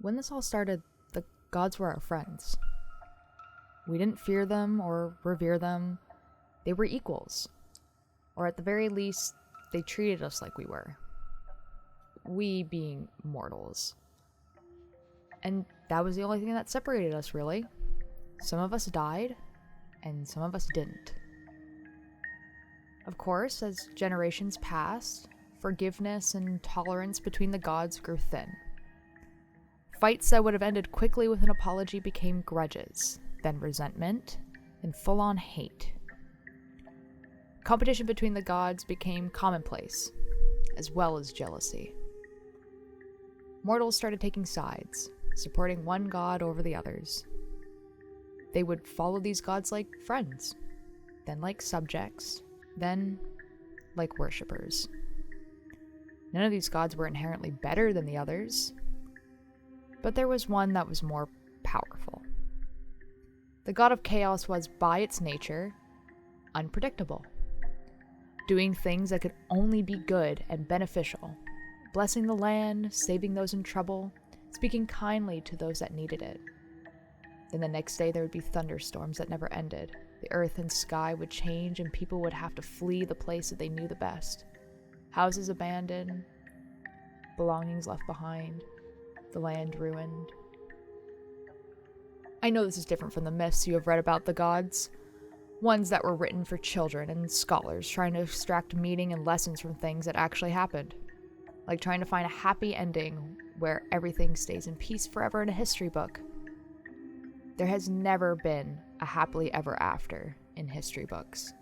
When this all started, the gods were our friends. We didn't fear them or revere them. They were equals. Or at the very least, they treated us like we were. We being mortals. And that was the only thing that separated us, really. Some of us died, and some of us didn't. Of course, as generations passed, forgiveness and tolerance between the gods grew thin. Fights that would have ended quickly with an apology became grudges, then resentment, and full-on hate. Competition between the gods became commonplace, as well as jealousy. Mortals started taking sides, supporting one god over the others. They would follow these gods like friends, then like subjects, then like worshippers. None of these gods were inherently better than the others, but there was one that was more powerful. The god of chaos was, by its nature, unpredictable, doing things that could only be good and beneficial, blessing the land, saving those in trouble, speaking kindly to those that needed it. Then the next day there would be thunderstorms that never ended. The earth and sky would change and people would have to flee the place that they knew the best. Houses abandoned, belongings left behind, the land ruined. I know this is different from the myths you have read about the gods, ones that were written for children and scholars trying to extract meaning and lessons from things that actually happened. Like trying to find a happy ending where everything stays in peace forever in a history book. There has never been a happily ever after in history books.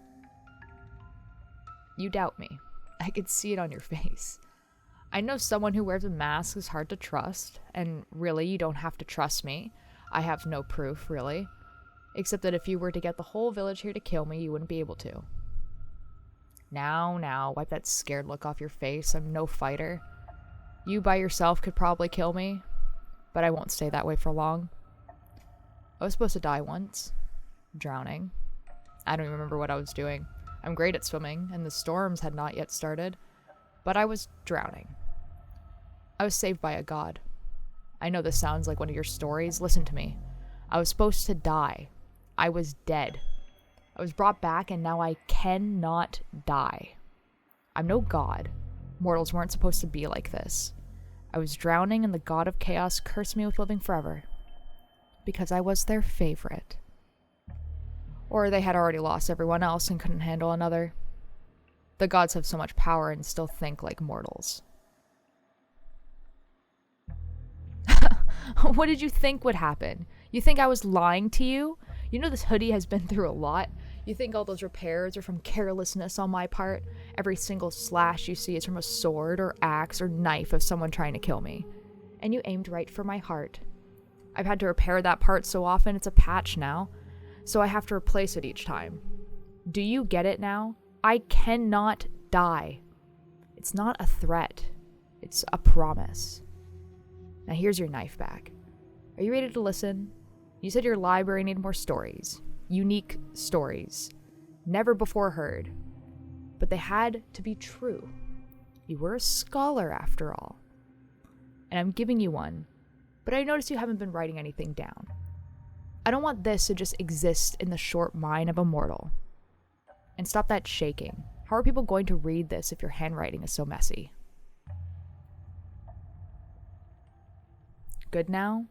You doubt me. I could see it on your face. I know someone who wears a mask is hard to trust, and really, you don't have to trust me. I have no proof, really. Except that if you were to get the whole village here to kill me, you wouldn't be able to. Now, wipe that scared look off your face. I'm no fighter. You by yourself could probably kill me, but I won't stay that way for long. I was supposed to die once. Drowning. I don't even remember what I was doing. I'm great at swimming, and the storms had not yet started, but I was drowning. I was saved by a god. I know this sounds like one of your stories. Listen to me. I was supposed to die. I was dead. I was brought back, and now I cannot die. I'm no god. Mortals weren't supposed to be like this. I was drowning, and the god of chaos cursed me with living forever. Because I was their favorite. Or they had already lost everyone else and couldn't handle another. The gods have so much power and still think like mortals. What did you think would happen? You think I was lying to you? You know this hoodie has been through a lot. You think all those repairs are from carelessness on my part? Every single slash you see is from a sword or axe or knife of someone trying to kill me. And you aimed right for my heart. I've had to repair that part so often it's a patch now, so I have to replace it each time. Do you get it now? I cannot die. It's not a threat. It's a promise. Now here's your knife back. Are you ready to listen? You said your library needed more stories. Unique stories. Never before heard. But they had to be true. You were a scholar after all. And I'm giving you one. But I notice you haven't been writing anything down. I don't want this to just exist in the short mind of a mortal. And stop that shaking. How are people going to read this if your handwriting is so messy? Good now?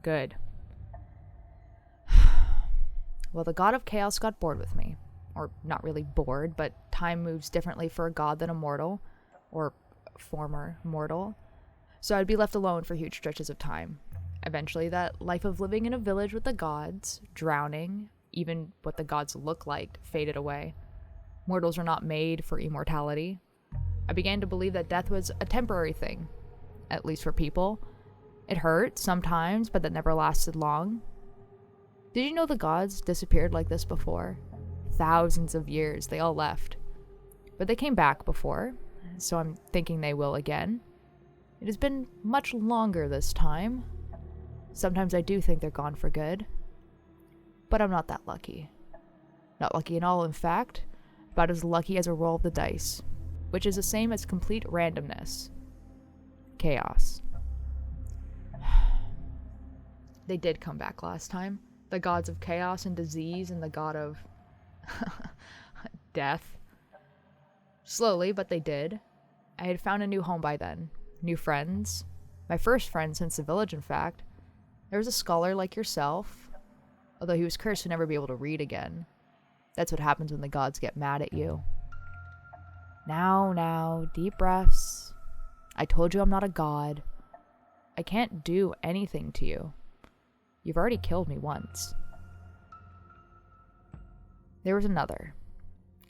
Good. Well, the god of chaos got bored with me. Or not really bored, but time moves differently for a god than a mortal. Or former mortal. So I'd be left alone for huge stretches of time. Eventually, that life of living in a village with the gods, drowning, even what the gods look like, faded away. Mortals were not made for immortality. I began to believe that death was a temporary thing, at least for people. It hurt sometimes, but that never lasted long. Did you know the gods disappeared like this before? Thousands of years, they all left. But they came back before, so I'm thinking they will again. It has been much longer this time. Sometimes I do think they're gone for good. But I'm not that lucky. Not lucky at all, in fact. About as lucky as a roll of the dice, which is the same as complete randomness. Chaos. They did come back last time. The gods of chaos and disease and the god of death. Slowly, but they did. I had found a new home by then. New friends. My first friend since the village, in fact. There was a scholar like yourself, although he was cursed to never be able to read again. That's what happens when the gods get mad at you. Now, deep breaths. I told you I'm not a god. I can't do anything to you. You've already killed me once. There was another.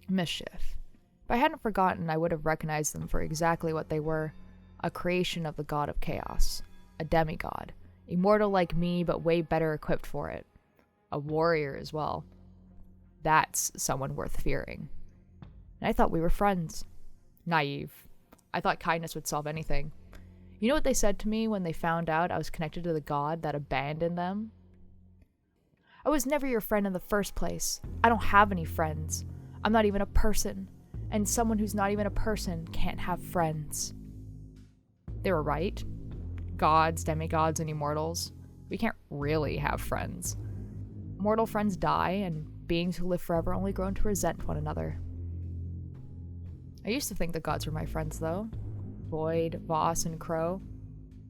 Mischief. If I hadn't forgotten, I would have recognized them for exactly what they were. A creation of the god of chaos. A demigod. Immortal like me, but way better equipped for it. A warrior as well. That's someone worth fearing. And I thought we were friends. Naive. I thought kindness would solve anything. You know what they said to me when they found out I was connected to the god that abandoned them? I was never your friend in the first place. I don't have any friends. I'm not even a person. And someone who's not even a person can't have friends. They were right. Gods, demigods, and immortals. We can't really have friends. Mortal friends die, and beings who live forever only grow to resent one another. I used to think the gods were my friends, though. Void, Voss, and Crow.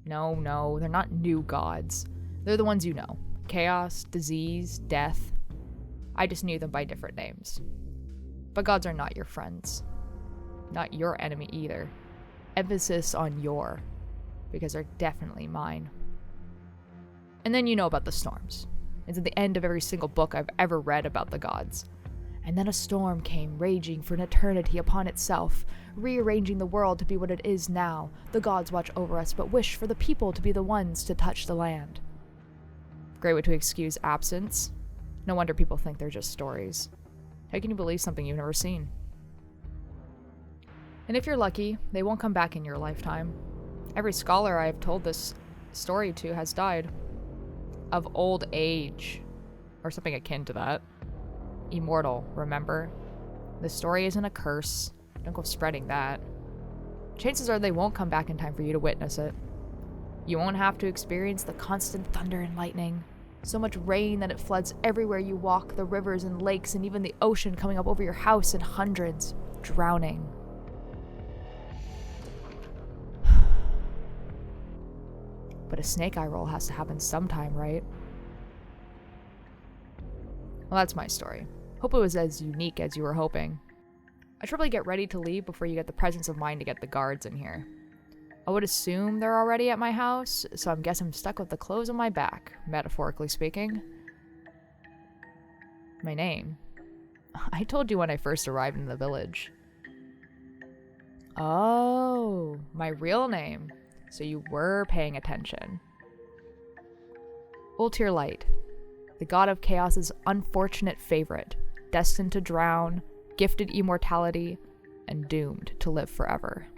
No, they're not new gods. They're the ones you know. Chaos, disease, death. I just knew them by different names. But gods are not your friends. Not your enemy either. Emphasis on your, because they're definitely mine. And then you know about the storms. It's at the end of every single book I've ever read about the gods. And then a storm came, raging for an eternity upon itself, rearranging the world to be what it is now. The gods watch over us, but wish for the people to be the ones to touch the land. Great way to excuse absence. No wonder people think they're just stories. How can you believe something you've never seen? And if you're lucky, they won't come back in your lifetime. Every scholar I have told this story to has died. Of old age. Or something akin to that. Immortal, remember? The story isn't a curse. Don't go spreading that. Chances are they won't come back in time for you to witness it. You won't have to experience the constant thunder and lightning. So much rain that it floods everywhere you walk, the rivers and lakes and even the ocean coming up over your house in hundreds, drowning. But a snake eye roll has to happen sometime, right? Well, that's my story. Hope it was as unique as you were hoping. I should probably get ready to leave before you get the presence of mind to get the guards in here. I would assume they're already at my house, so I guess I'm stuck with the clothes on my back, metaphorically speaking. My name. I told you when I first arrived in the village. Oh, my real name. So you were paying attention. Ultir Light, the god of chaos's unfortunate favorite, destined to drown, gifted immortality, and doomed to live forever.